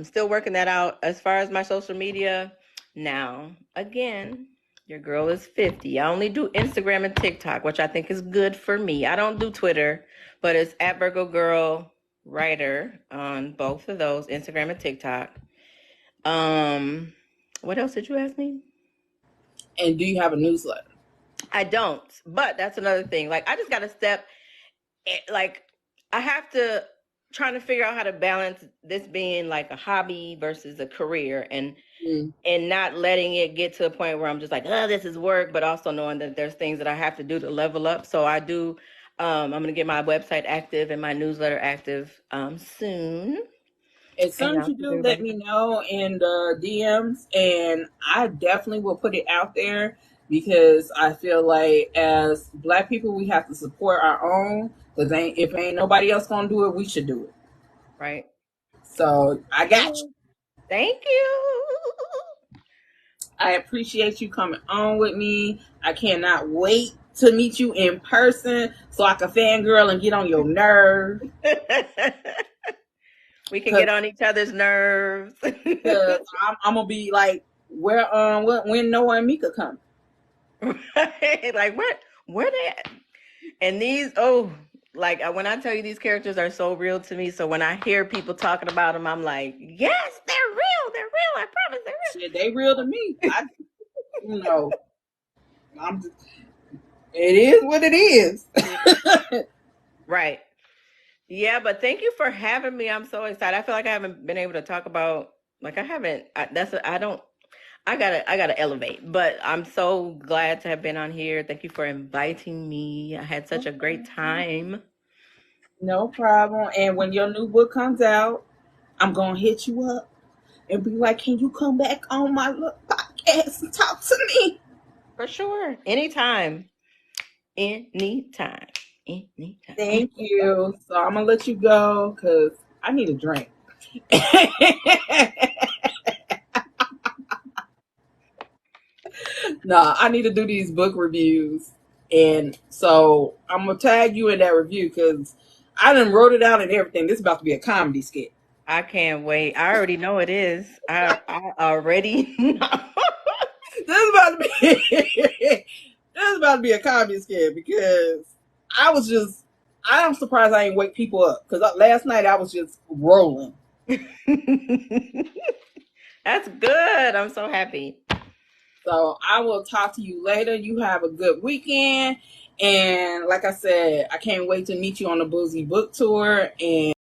Still working that out as far as my social media. Now, again, your girl is 50. I only do Instagram and TikTok, which I think is good for me. I don't do Twitter, but it's at Virgo Girl Writer on both of those, Instagram and TikTok. Um, what else did you ask me? And do you have a newsletter? I don't, but that's another thing. Like I just got to step like I have to trying to figure out how to balance this being like a hobby versus a career and not letting it get to a point where I'm just like, oh, this is work, but also knowing that there's things that I have to do to level up. So I do I'm gonna get my website active and my newsletter active soon. As And soon as I'll you keep do, let everybody me know in the DMs, and I definitely will put it out there because I feel like as Black people, we have to support our own. Because if ain't nobody else gonna do it, we should do it. right. So I got you. Thank you. I appreciate you coming on with me. I cannot wait to meet you in person so I can fangirl and get on your nerve. We can Cause, get on each other's nerves. cause I'm gonna be like, when Noah and Mika come. Right? Like where they at? And these like when I tell you these characters are so real to me, so when I hear people talking about them, I'm like, yes, they're real. I promise they're Shit, they real to me. You know, I'm. It is what it is. real. Right. Yeah, but thank you for having me. I'm so excited. I feel like I haven't been able to talk about like I haven't. I don't. I gotta elevate. But I'm so glad to have been on here. Thank you for inviting me. I had such a great time. No problem. And when your new book comes out, I'm gonna hit you up and be like, "Can you come back on my little podcast and talk to me?" For sure. Anytime. Anytime. Anytime. Thank you. So I'm gonna let you go because I need a drink. Nah, I need to do these book reviews. And so I'm gonna tag you in that review because I done wrote it out and everything. This is about to be a comedy skit. I can't wait. I already know it is. I already know. This is about to be this is about to be a comedy skit because I was just I'm surprised I ain't wake people up because last night I was just rolling. That's good. I'm so happy. So I will talk to you later. You have a good weekend. And like I said, I can't wait to meet you on the Boozy Book Tour. And